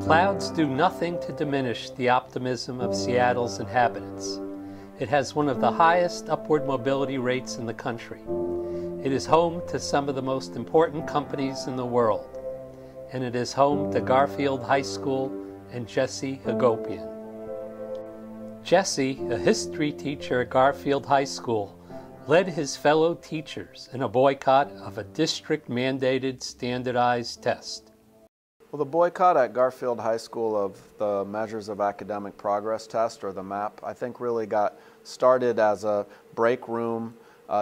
Clouds do nothing to diminish the optimism of Seattle's inhabitants. It has one of the highest upward mobility rates in the country. It is home to some of the most important companies in the world. And it is home to Garfield High School and Jesse Hagopian. Jesse, a history teacher at Garfield High School, led his fellow teachers in a boycott of a district-mandated standardized test. Well, the boycott at Garfield High School of the Measures of Academic Progress test, or the MAP, I think really got started as a break room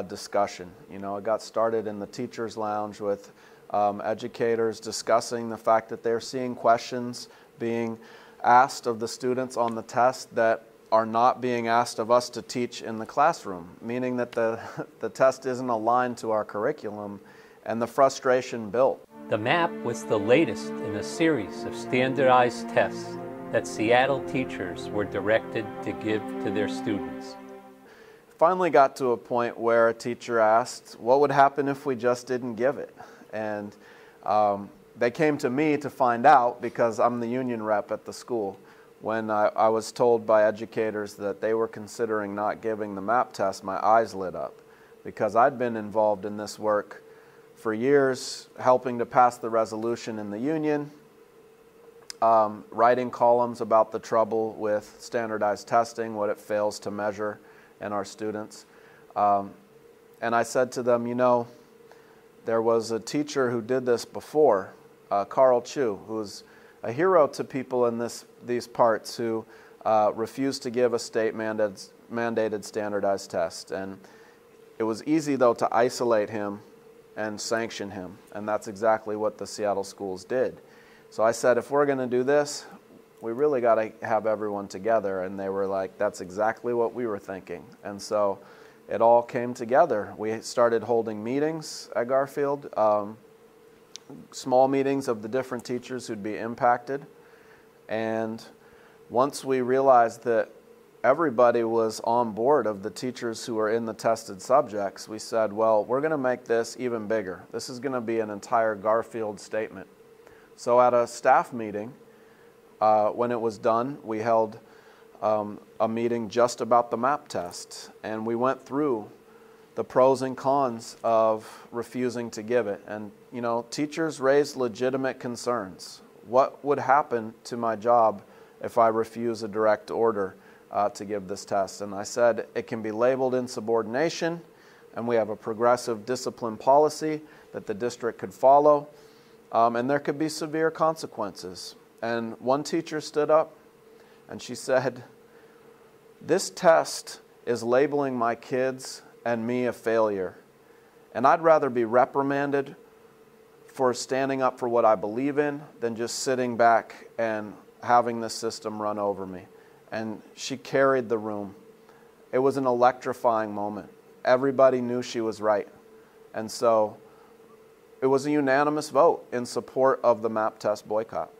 discussion. You know, it got started in the teacher's lounge with educators discussing the fact that they're seeing questions being asked of the students on the test that are not being asked of us to teach in the classroom, meaning that the test isn't aligned to our curriculum, and the frustration built. The MAP was the latest in a series of standardized tests that Seattle teachers were directed to give to their students. Finally got to a point where a teacher asked, what would happen if we just didn't give it? And they came to me to find out, because I'm the union rep at the school. When I was told by educators that they were considering not giving the MAP test, my eyes lit up, because I'd been involved in this work for years, helping to pass the resolution in the union, writing columns about the trouble with standardized testing, what it fails to measure in our students. And I said to them, you know, there was a teacher who did this before, Carl Chu, who's a hero to people in these parts, who refused to give a state mandated standardized test. And it was easy, though, to isolate him and sanction him, and that's exactly what the Seattle schools did. So I said, if we're going to do this, we really got to have everyone together, and they were like, that's exactly what we were thinking. And so it all came together. We started holding meetings at Garfield, small meetings of the different teachers who'd be impacted, and once we realized that everybody was on board of the teachers who were in the tested subjects, we said, well, we're going to make this even bigger. This is going to be an entire Garfield statement. So at a staff meeting, when it was done, we held a meeting just about the MAP test, and we went through the pros and cons of refusing to give it. And, you know, teachers raised legitimate concerns. What would happen to my job if I refuse a direct order to give this test? And I said, it can be labeled insubordination, and we have a progressive discipline policy that the district could follow, and there could be severe consequences. And one teacher stood up and she said, this test is labeling my kids and me a failure, and I'd rather be reprimanded for standing up for what I believe in than just sitting back and having the system run over me. And she carried the room. It was an electrifying moment. Everybody knew she was right. And so it was a unanimous vote in support of the MAP test boycott.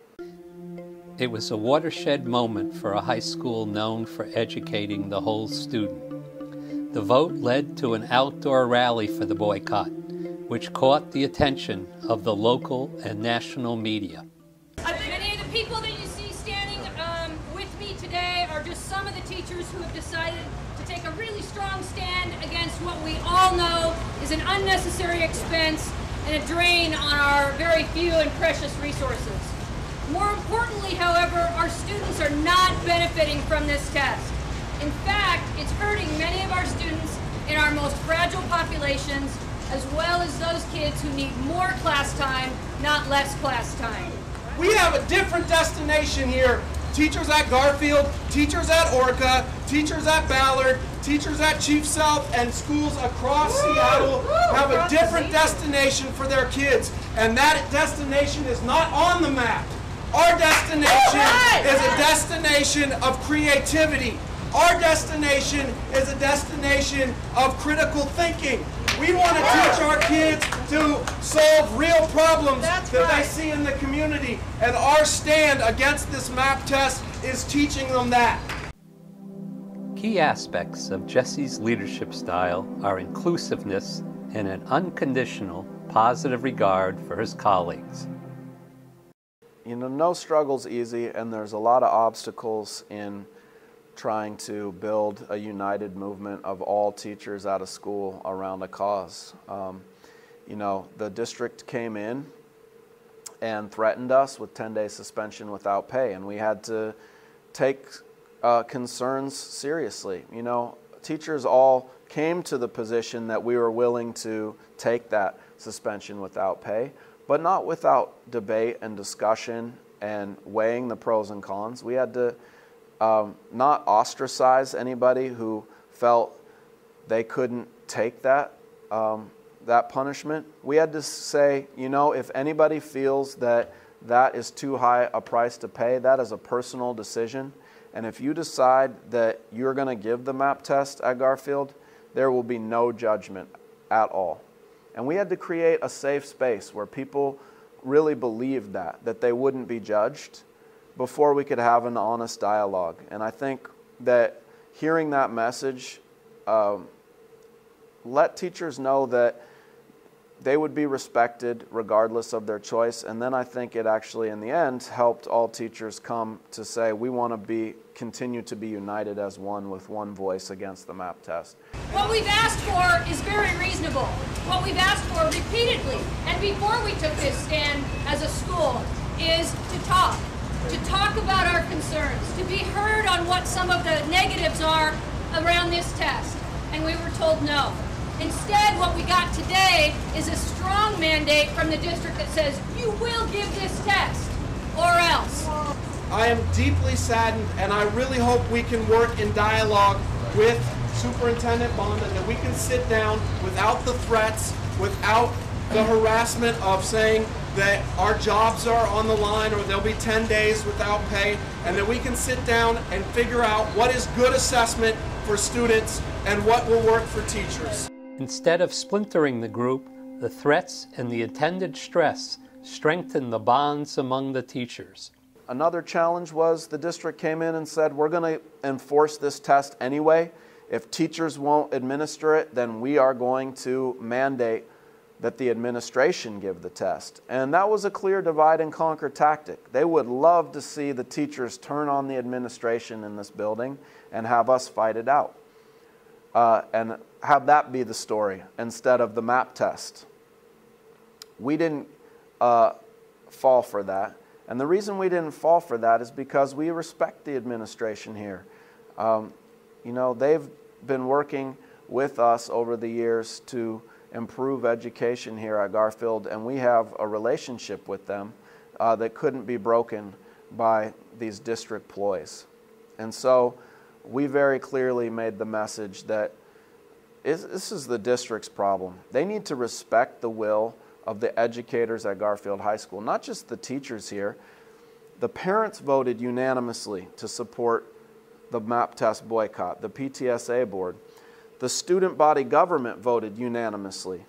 It was a watershed moment for a high school known for educating the whole student. The vote led to an outdoor rally for the boycott, which caught the attention of the local and national media. Many of the people that you see standing with me today are just some of the teachers who have decided to take a really strong stand against what we all know is an unnecessary expense and a drain on our very few and precious resources. More importantly, however, our students are not benefiting from this test. In fact, it's hurting many of our students in our most fragile populations, as well as those kids who need more class time, not less class time. We have a different destination here. Teachers at Garfield, teachers at Orca, teachers at Ballard, Teachers at Chief South and schools across Seattle have a different destination for their kids, and that destination is not on the map. Our destination is a destination of creativity. Our destination is a destination of critical thinking. We want to teach our kids to solve real problems that they see in the community, and our stand against this map test is teaching them that. Key aspects of Jesse's leadership style are inclusiveness and an unconditional, positive regard for his colleagues. You know, no struggle's easy, and there's a lot of obstacles in trying to build a united movement of all teachers out of school around a cause. You know, the district came in and threatened us with 10-day suspension without pay, and we had to take concerns seriously. You know, teachers all came to the position that we were willing to take that suspension without pay, but not without debate and discussion and weighing the pros and cons. We had to not ostracize anybody who felt they couldn't take that punishment. We had to say, you know, if anybody feels that that is too high a price to pay, that is a personal decision. And if you decide that you're going to give the map test at Garfield, there will be no judgment at all. And we had to create a safe space where people really believed that they wouldn't be judged before we could have an honest dialogue. And I think that hearing that message let teachers know that they would be respected regardless of their choice. And then I think it actually, in the end, helped all teachers come to say, we want to continue to be united as one with one voice against the map test. What we've asked for is very reasonable. What we've asked for repeatedly, and before we took this stand as a school, is to talk about our concerns, to be heard on what some of the negatives are around this test. And we were told no. Instead, what we got today is a strong mandate from the district that says, you will give this test, or else. I am deeply saddened, and I really hope we can work in dialogue with Superintendent Bond, and that we can sit down without the threats, without the harassment of saying that our jobs are on the line or there'll be 10 days without pay, and that we can sit down and figure out what is good assessment for students and what will work for teachers. Instead of splintering the group, the threats and the attendant stress strengthened the bonds among the teachers. Another challenge was the district came in and said, we're going to enforce this test anyway. If teachers won't administer it, then we are going to mandate that the administration give the test. And that was a clear divide and conquer tactic. They would love to see the teachers turn on the administration in this building and have us fight it out. And have that be the story instead of the map test. We didn't fall for that. And the reason we didn't fall for that is because we respect the administration here. You know, they've been working with us over the years to improve education here at Garfield, and we have a relationship with them that couldn't be broken by these district ploys. And so we very clearly made the message that this is the district's problem. They need to respect the will of the educators at Garfield High School, not just the teachers here. The parents voted unanimously to support the map test boycott, the PTSA board. The student body government voted unanimously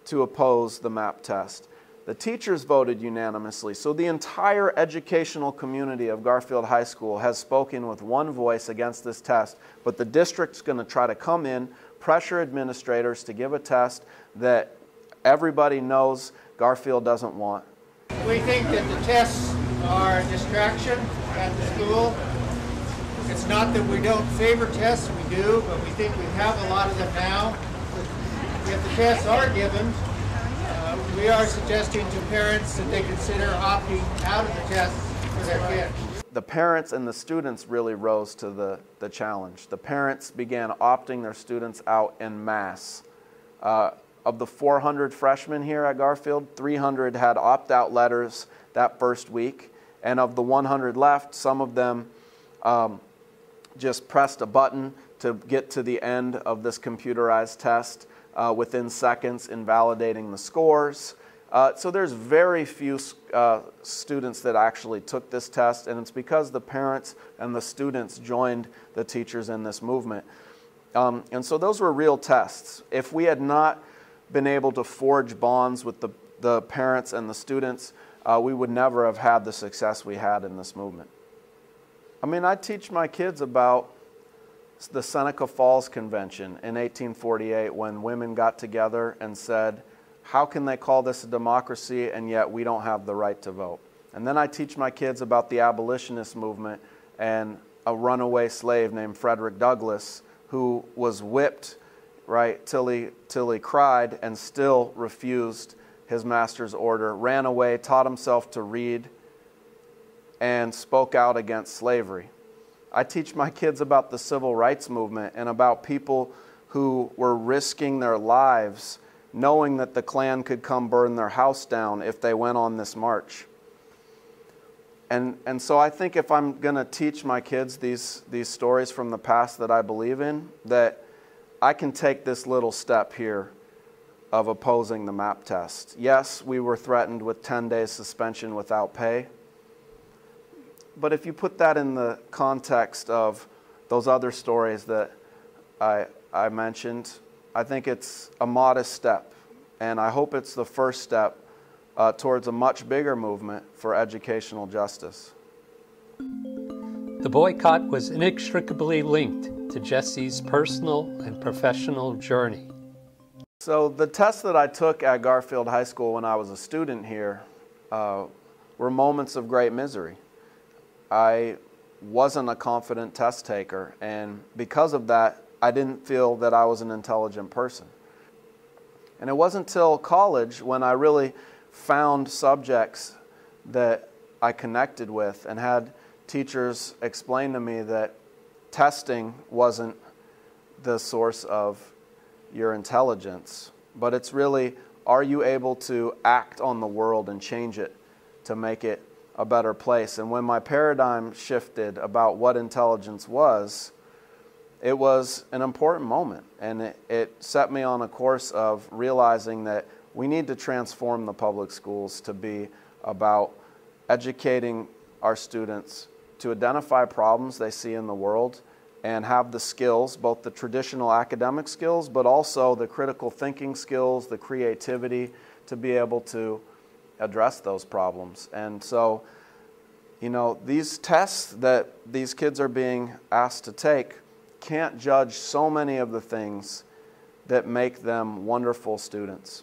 to oppose the map test. The teachers voted unanimously. So the entire educational community of Garfield High School has spoken with one voice against this test, but the district's going to try to come in, pressure administrators to give a test that everybody knows Garfield doesn't want. We think that the tests are a distraction at the school. It's not that we don't favor tests, we do, but we think we have a lot of them now. If the tests are given, we are suggesting to parents that they consider opting out of the tests for their kids. The parents and the students really rose to the challenge. The parents began opting their students out en masse. Of the 400 freshmen here at Garfield, 300 had opt-out letters that first week. And of the 100 left, some of them just pressed a button to get to the end of this computerized test within seconds, invalidating the scores. So there's very few students that actually took this test, and it's because the parents and the students joined the teachers in this movement. And so those were real tests. If we had not been able to forge bonds with the parents and the students, we would never have had the success we had in this movement. I mean, I teach my kids about the Seneca Falls Convention in 1848, when women got together and said, how can they call this a democracy and yet we don't have the right to vote? And then I teach my kids about the abolitionist movement and a runaway slave named Frederick Douglass, who was whipped, right, till he cried and still refused his master's order, ran away, taught himself to read, and spoke out against slavery. I teach my kids about the civil rights movement and about people who were risking their lives knowing that the Klan could come burn their house down if they went on this march. And so I think if I'm going to teach my kids these stories from the past that I believe in, that I can take this little step here of opposing the MAP test. Yes, we were threatened with 10 days suspension without pay. But if you put that in the context of those other stories that I mentioned, I think it's a modest step. And I hope it's the first step towards a much bigger movement for educational justice. The boycott was inextricably linked to Jesse's personal and professional journey. So the tests that I took at Garfield High School when I was a student here were moments of great misery. I wasn't a confident test taker, and because of that, I didn't feel that I was an intelligent person. And it wasn't until college when I really found subjects that I connected with and had teachers explain to me that testing wasn't the source of your intelligence, but it's really, are you able to act on the world and change it to make it a better place? And when my paradigm shifted about what intelligence was, it was an important moment, and it set me on a course of realizing that we need to transform the public schools to be about educating our students to identify problems they see in the world and have the skills, both the traditional academic skills, but also the critical thinking skills, the creativity to be able to address those problems. And so, you know, these tests that these kids are being asked to take can't judge so many of the things that make them wonderful students.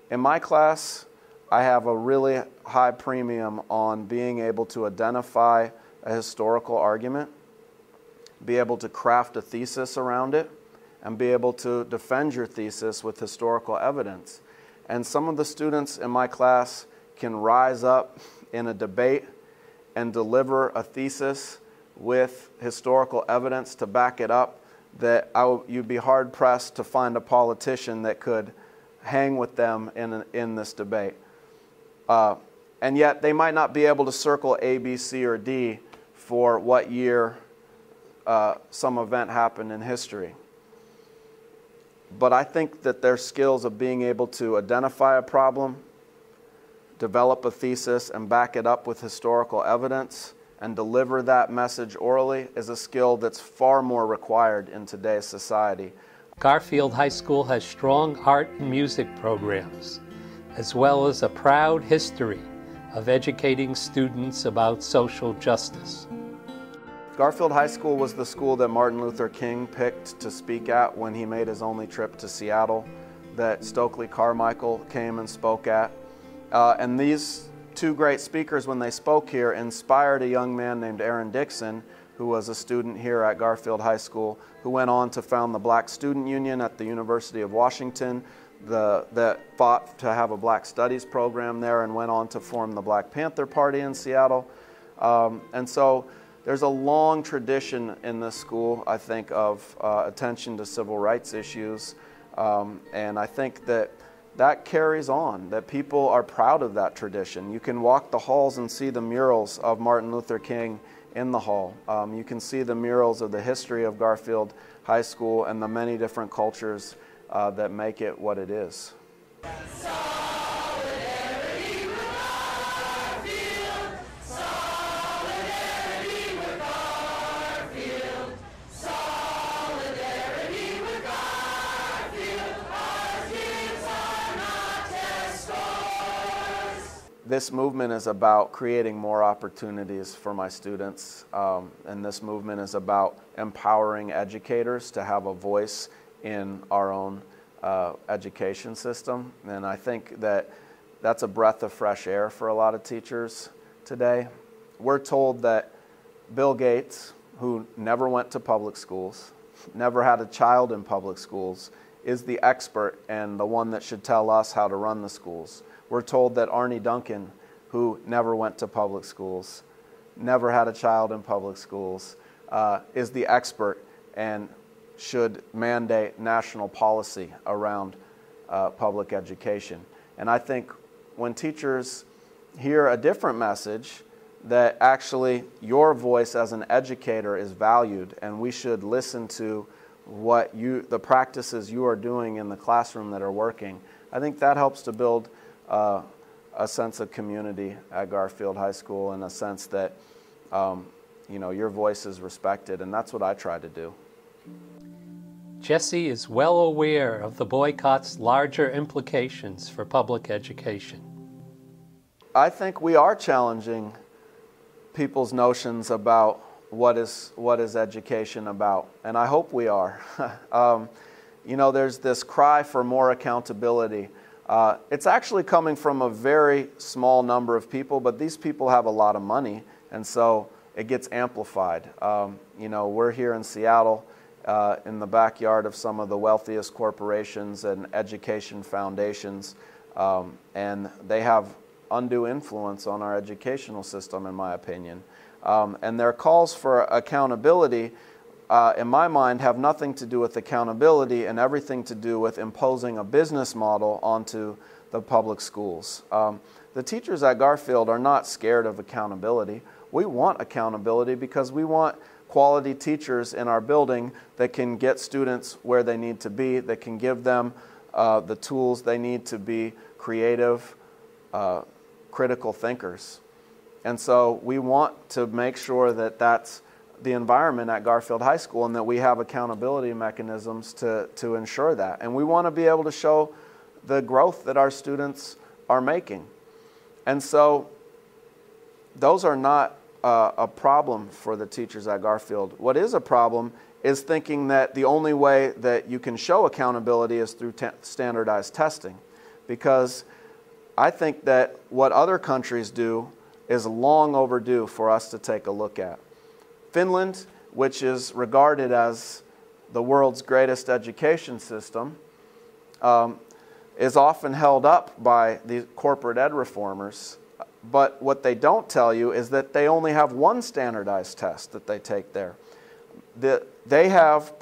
In my class, I have a really high premium on being able to identify a historical argument, be able to craft a thesis around it, and be able to defend your thesis with historical evidence. And some of the students in my class can rise up in a debate and deliver a thesis with historical evidence to back it up that you'd be hard-pressed to find a politician that could hang with them in this debate. And yet they might not be able to circle A, B, C, or D for what year some event happened in history. But I think that their skills of being able to identify a problem, develop a thesis, and back it up with historical evidence, and deliver that message orally is a skill that's far more required in today's society. Garfield High School has strong art and music programs, as well as a proud history of educating students about social justice. Garfield High School was the school that Martin Luther King picked to speak at when he made his only trip to Seattle, that Stokely Carmichael came and spoke at. And these two great speakers, when they spoke here, inspired a young man named Aaron Dixon, who was a student here at Garfield High School, who went on to found the Black Student Union at the University of Washington, that fought to have a Black Studies program there, and went on to form the Black Panther Party in Seattle. And so there's a long tradition in this school, I think, of attention to civil rights issues. And I think that carries on, that people are proud of that tradition. You can walk the halls and see the murals of Martin Luther King in the hall. You can see the murals of the history of Garfield High School and the many different cultures that make it what it is. This movement is about creating more opportunities for my students, and this movement is about empowering educators to have a voice in our own education system. And I think that that's a breath of fresh air for a lot of teachers today. We're told that Bill Gates, who never went to public schools, never had a child in public schools, is the expert and the one that should tell us how to run the schools. We're told that Arne Duncan, who never went to public schools, never had a child in public schools, is the expert and should mandate national policy around public education. And I think when teachers hear a different message, that actually your voice as an educator is valued, and we should listen to the practices you are doing in the classroom that are working, I think that helps to build a sense of community at Garfield High School, and a sense that your voice is respected, and that's what I try to do. Jesse is well aware of the boycott's larger implications for public education. I think we are challenging people's notions about what is education about, and I hope we are. There's this cry for more accountability. It's actually coming from a very small number of people, but these people have a lot of money, and so it gets amplified. We're here in Seattle in the backyard of some of the wealthiest corporations and education foundations, and they have undue influence on our educational system, in my opinion. And their calls for accountability, in my mind, have nothing to do with accountability and everything to do with imposing a business model onto the public schools. The teachers at Garfield are not scared of accountability. We want accountability because we want quality teachers in our building that can get students where they need to be, that can give them the tools they need to be creative, critical thinkers. And so we want to make sure that that's the environment at Garfield High School, and that we have accountability mechanisms to ensure that. And we want to be able to show the growth that our students are making. And so those are not a problem for the teachers at Garfield. What is a problem is thinking that the only way that you can show accountability is through standardized testing. Because I think that what other countries do is long overdue for us to take a look at. Finland, which is regarded as the world's greatest education system, is often held up by the corporate ed reformers. But what they don't tell you is that they only have one standardized test that they take there. They have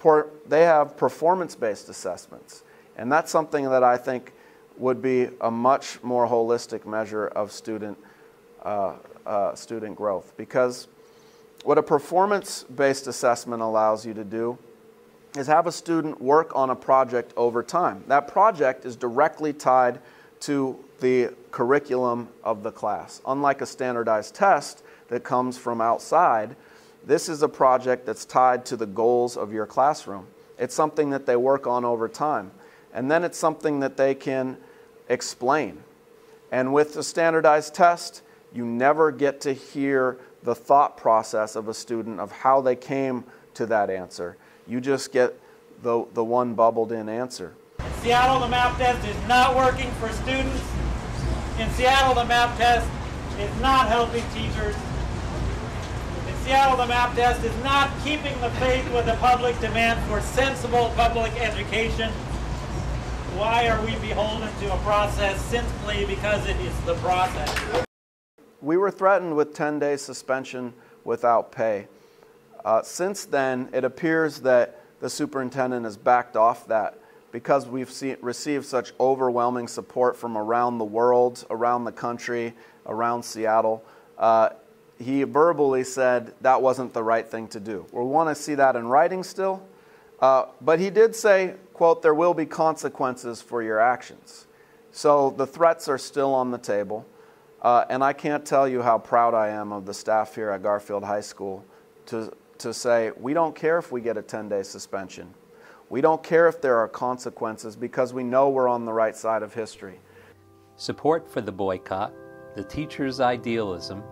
performance-based assessments. And that's something that I think would be a much more holistic measure of student growth. Because what a performance-based assessment allows you to do is have a student work on a project over time. That project is directly tied to the curriculum of the class. Unlike a standardized test that comes from outside, this is a project that's tied to the goals of your classroom. It's something that they work on over time. And then it's something that they can explain. And with the standardized test, you never get to hear the thought process of a student of how they came to that answer. You just get the one bubbled in answer. In Seattle, the MAP test is not working for students. In Seattle, the MAP test is not helping teachers. In Seattle, the MAP test is not keeping the faith with the public demand for sensible public education. Why are we beholden to a process simply because it is the process? We were threatened with 10-day suspension without pay. Since then, it appears that the superintendent has backed off that because we've received such overwhelming support from around the world, around the country, around Seattle. he verbally said that wasn't the right thing to do. We want to see that in writing still. But he did say, quote, "There will be consequences for your actions." So the threats are still on the table. And I can't tell you how proud I am of the staff here at Garfield High School to say, we don't care if we get a 10-day suspension. We don't care if there are consequences because we know we're on the right side of history. Support for the boycott, the teachers' idealism,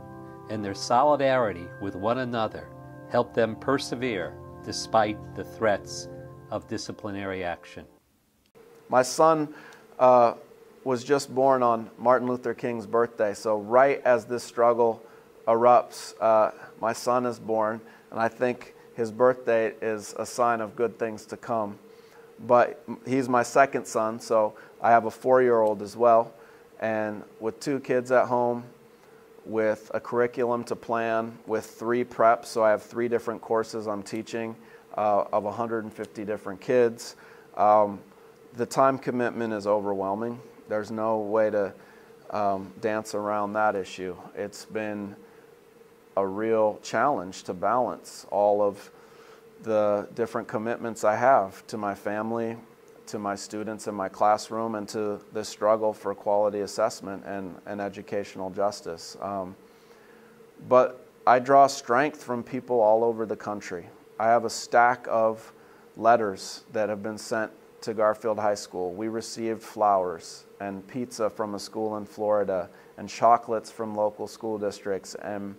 and their solidarity with one another helped them persevere despite the threats of disciplinary action. My son was just born on Martin Luther King's birthday, so right as this struggle erupts, my son is born, and I think his birthday is a sign of good things to come. But he's my second son, so I have a 4-year-old as well, and with 2 kids at home, with a curriculum to plan, with 3 preps, so I have 3 different courses I'm teaching of 150 different kids. The time commitment is overwhelming. There's no way to dance around that issue. It's been a real challenge to balance all of the different commitments I have to my family, to my students in my classroom, and to the struggle for quality assessment and educational justice. But I draw strength from people all over the country. I have a stack of letters that have been sent to Garfield High School. We received flowers and pizza from a school in Florida and chocolates from local school districts, and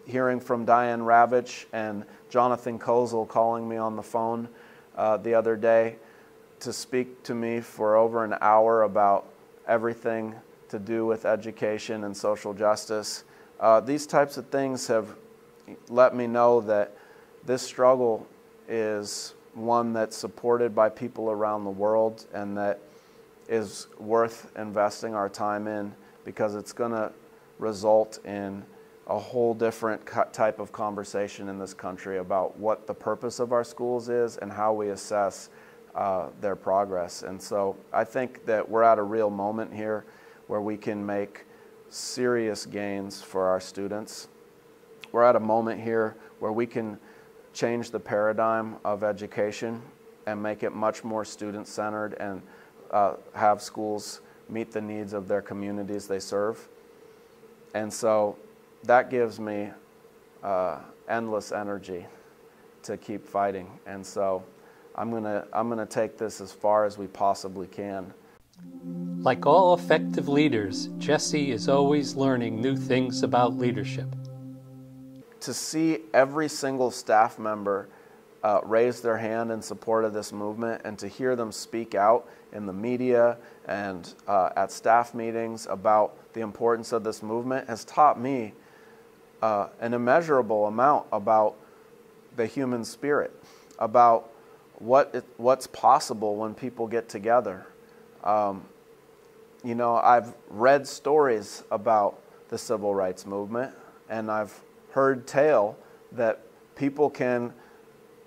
hearing from Diane Ravitch and Jonathan Kozel calling me on the phone the other day to speak to me for over an hour about everything to do with education and social justice. These types of things have let me know that this struggle is one that's supported by people around the world and that is worth investing our time in, because it's going to result in a whole different type of conversation in this country about what the purpose of our schools is and how we assess their progress. And so I think that we're at a real moment here where we can make serious gains for our students. We're at a moment here where we can change the paradigm of education and make it much more student-centered and have schools meet the needs of their communities they serve. And so that gives me endless energy to keep fighting. And so I'm gonna take this as far as we possibly can. Like all effective leaders, Jesse is always learning new things about leadership. To see every single staff member raise their hand in support of this movement, and to hear them speak out in the media and at staff meetings about the importance of this movement has taught me an immeasurable amount about the human spirit, about what's possible when people get together. You know, I've read stories about the civil rights movement, and I've heard tale that people can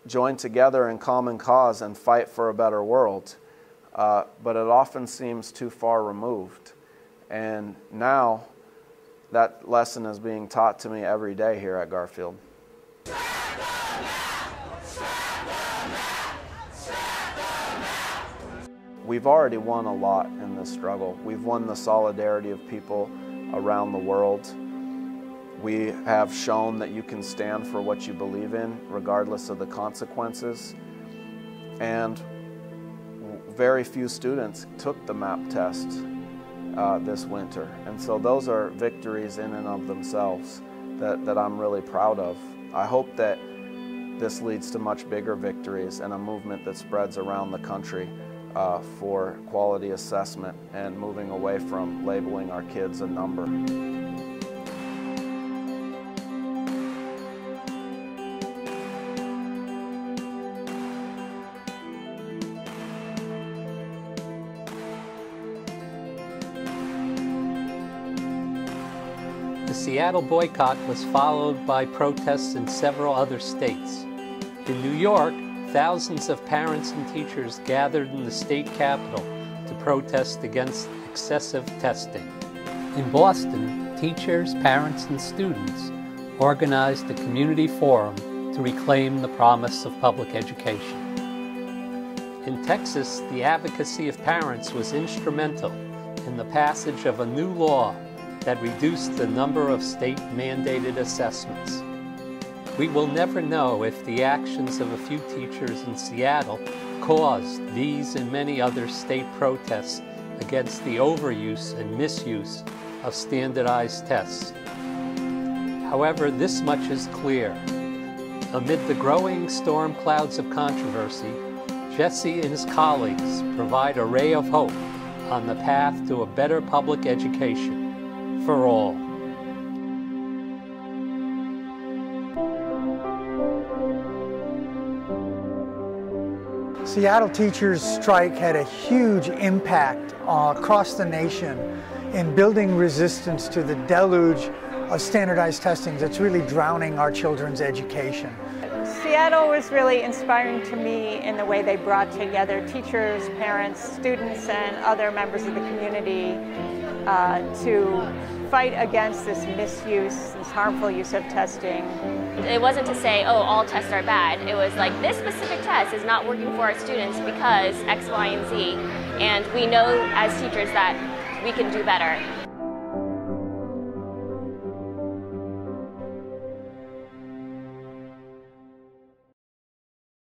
join together in common cause and fight for a better world, but it often seems too far removed. And now that lesson is being taught to me every day here at Garfield. We've already won a lot in this struggle. We've won the solidarity of people around the world. We have shown that you can stand for what you believe in, regardless of the consequences. And very few students took the MAP test this winter. And so those are victories in and of themselves that I'm really proud of. I hope that this leads to much bigger victories and a movement that spreads around the country for quality assessment and moving away from labeling our kids a number. The Seattle boycott was followed by protests in several other states. In New York, thousands of parents and teachers gathered in the state capitol to protest against excessive testing. In Boston, teachers, parents, and students organized a community forum to reclaim the promise of public education. In Texas, the advocacy of parents was instrumental in the passage of a new law that reduced the number of state-mandated assessments. We will never know if the actions of a few teachers in Seattle caused these and many other state protests against the overuse and misuse of standardized tests. However, this much is clear. Amid the growing storm clouds of controversy, Jesse and his colleagues provide a ray of hope on the path to a better public education for all. Seattle teachers' strike had a huge impact across the nation in building resistance to the deluge of standardized testing that's really drowning our children's education. Seattle was really inspiring to me in the way they brought together teachers, parents, students, and other members of the community to fight against this misuse, this harmful use of testing. It wasn't to say, oh, all tests are bad. It was like, this specific test is not working for our students because X, Y, and Z. And we know as teachers that we can do better.